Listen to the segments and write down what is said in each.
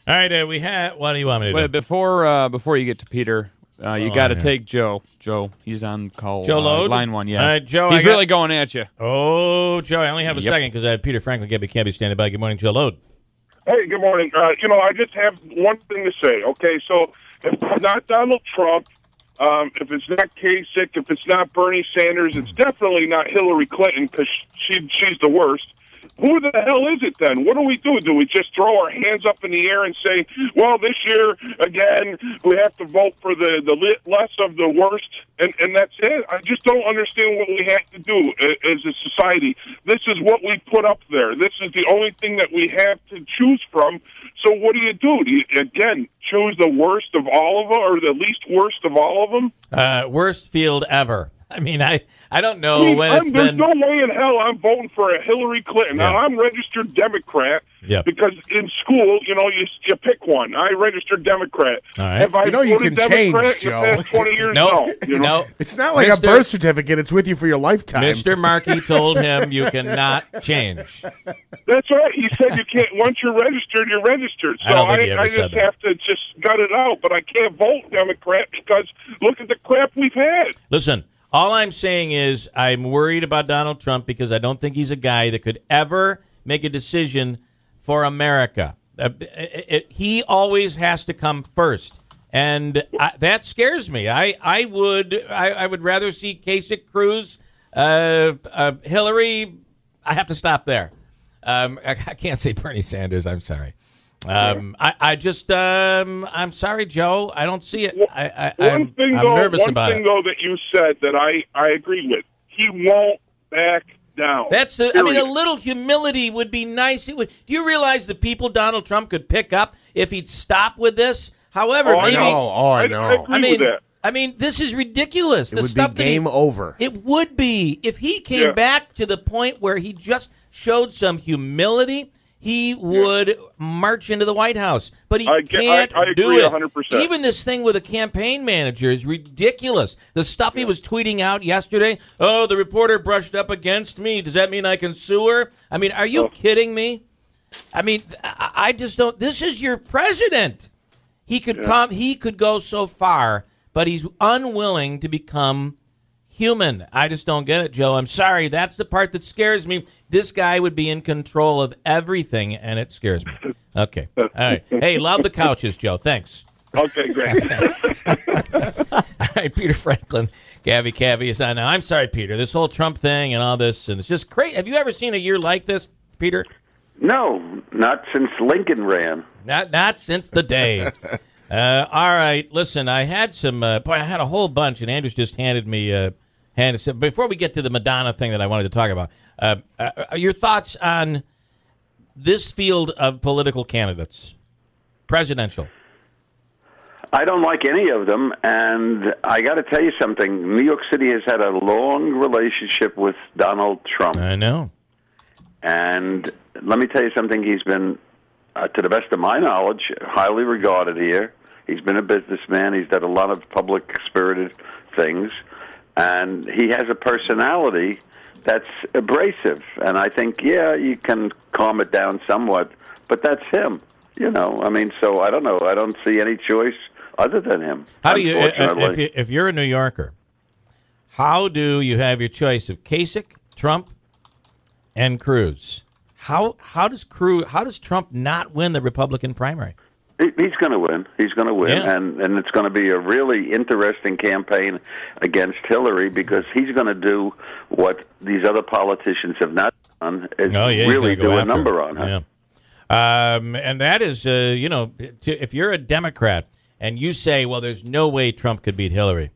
All right, we have. What do you want me to do? Wait, before you get to Peter, you got to take Joe. Joe, he's on call. Joe Load? Line 1, yeah. All right, Joe. He's really going at you. Oh, Joe, I only have a second because I have Peter Franklin, Gabby Cabby standing by. Good morning, Joe Load. Hey, good morning. I just have one thing to say. Okay, so if it's not Donald Trump, if it's not Kasich, if it's not Bernie Sanders, it's definitely not Hillary Clinton because she's the worst. Who the hell is it then? What do we do? Do we just throw our hands up in the air and say, well, this year, again, we have to vote for the less of the worst, and that's it? I just don't understand what we have to do as a society. This is what we put up there. This is the only thing that we have to choose from. So what do? Do you, again, choose the worst of all of them or the least worst of all of them? Worst field ever. I mean, I don't know when it's there's been. no way in hell I'm voting for a Hillary Clinton. Yeah. Now, I'm registered Democrat because in school, you pick one. I registered Democrat. All right. Have I you voted can Democrat change, in the Joe. past 20 years? No. It's not like a birth certificate. It's with you for your lifetime. Mr. Markey told him you cannot change. That's right. He said you can't. Once you're registered, you're registered. So I don't think he ever I said just that. have to just gut it out. But I can't vote Democrat because look at the crap we've had. Listen, all I'm saying is I'm worried about Donald Trump because I don't think he's a guy that could ever make a decision for America. He always has to come first, and that scares me. I would rather see Kasich, Cruz, Hillary. I have to stop there. I can't say Bernie Sanders. I'm sorry. I'm sorry, Joe. I don't see it. I'm nervous about it. One thing, though, that you said that I agree with. He won't back down. I mean, a little humility would be nice. Do you realize the people Donald Trump could pick up if he'd stop with this? However, I know. I agree with that. I mean, this is ridiculous. It would be game over. It would be. If he came back to the point where he just showed some humility, he would march into the White House. But he can't do it. 100%. Even this thing with a campaign manager is ridiculous. The stuff he was tweeting out yesterday, oh, the reporter brushed up against me. Does that mean I can sue her? I mean, are you kidding me? I mean, I just don't. This is your president. He could come. He could go so far, but he's unwilling to become human. I just don't get it, Joe. I'm sorry. That's the part that scares me. This guy would be in control of everything, and it scares me. Okay. All right. Hey, love the couches, Joe. Thanks. Okay, great. All right, Peter Franklin, Gabby Cabby is on now. I'm sorry, Peter. This whole Trump thing and all this, and it's just crazy. Have you ever seen a year like this, Peter? No, not since Lincoln ran. Not since the day. All right. Listen, I had some. I had a whole bunch, and Andrews just handed me. Before we get to the Madonna thing that I wanted to talk about, your thoughts on this field of political candidates, presidential? I don't like any of them, and I got to tell you something. New York City has had a long relationship with Donald Trump. I know. And let me tell you something. He's been, to the best of my knowledge, highly regarded here. He's been a businessman. He's done a lot of public-spirited things. And he has a personality that's abrasive. And I think, you can calm it down somewhat, but that's him. I mean, so I don't know. I don't see any choice other than him. How do you, if you're a New Yorker, how do you have your choice of Kasich, Trump, and Cruz? How does Trump not win the Republican primary? He's going to win. He's going to win, Yeah. and it's going to be a really interesting campaign against Hillary because he's going to do what these other politicians have not done, is really do a number on her. Yeah. And that is, if you're a Democrat and you say, well, there's no way Trump could beat Hillary,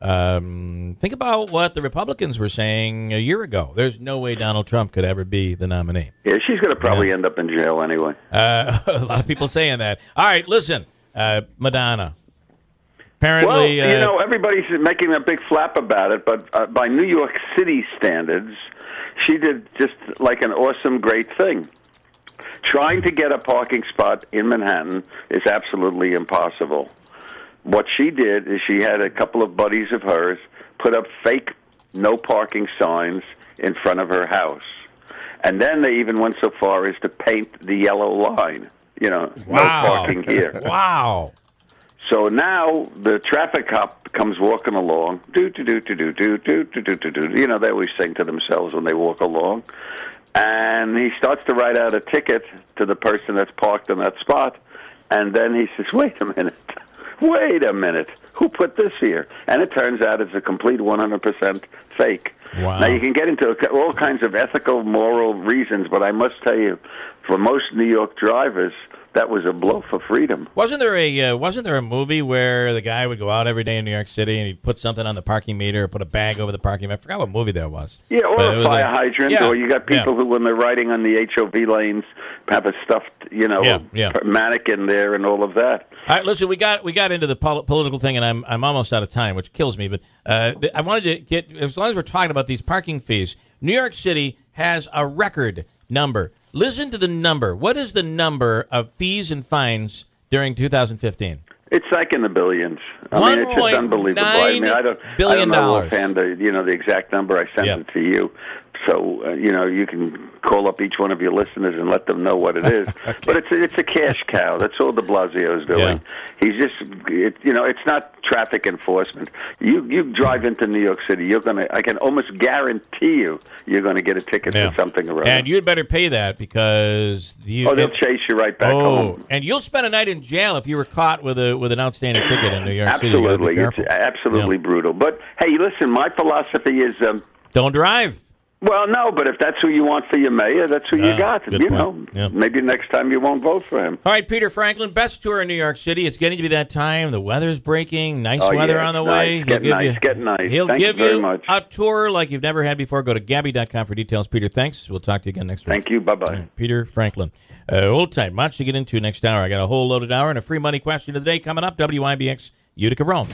think about what the Republicans were saying a year ago. There's no way Donald Trump could ever be the nominee. Yeah, she's going to probably end up in jail anyway. A lot of people saying that. All right, listen, Madonna. Apparently, everybody's making a big flap about it, but by New York City standards, she did just like an awesome, great thing. Trying to get a parking spot in Manhattan is absolutely impossible. What she did is she had a couple of buddies of hers put up fake no parking signs in front of her house. And then they even went so far as to paint the yellow line, no Wow. parking here. Wow. So now the traffic cop comes walking along. Do do do do do do do do do do do. You know, they always sing to themselves when they walk along. And he starts to write out a ticket to the person that's parked in that spot. And then he says, wait a minute, who put this here? And it turns out it's a complete 100% fake. Wow. Now, you can get into all kinds of ethical, moral reasons, but I must tell you, for most New York drivers, that was a blow for freedom. Wasn't there a movie where the guy would go out every day in New York City and he'd put something on the parking meter or put a bag over the parking meter? I forgot what movie that was. Yeah, or a fire hydrant, or you got people who, when they're riding on the HOV lanes, have a stuffed, mannequin there and all of that. All right, listen, we got into the political thing, and I'm almost out of time, which kills me. But I wanted to get, as long as we're talking about these parking fees, New York City has a record number. Listen to the number. What is the number of fees and fines during 2015? It's like in the billions. I mean, it's just unbelievable. I don't know offhand the exact number. I sent it to you. So, you can call up each one of your listeners and let them know what it is. Okay. But it's a cash cow. That's all de Blasio's doing. Yeah. He's just, it's not traffic enforcement. You drive into New York City, I can almost guarantee you're going to get a ticket for something around. And you'd better pay that because they'll chase you right back home. And you'll spend a night in jail if you were caught with an outstanding ticket in New York City. Absolutely. It's absolutely brutal. But, hey, listen, my philosophy is... don't drive. Well, no, but if that's who you want for your mayor, that's who you got. Maybe next time you won't vote for him. All right, Peter Franklin, best tour in New York City. It's getting to be that time. The weather's breaking. Nice weather on the way. Getting nice. He'll Thank give you very you much. a tour like you've never had before. Go to Gabby.com for details. Peter, thanks. We'll talk to you again next week. Thank you. Bye-bye. Right, Peter Franklin. Hold tight. Much to get into next hour. I got a whole loaded hour and a free money question of the day coming up. WIBX, Utica, Rome.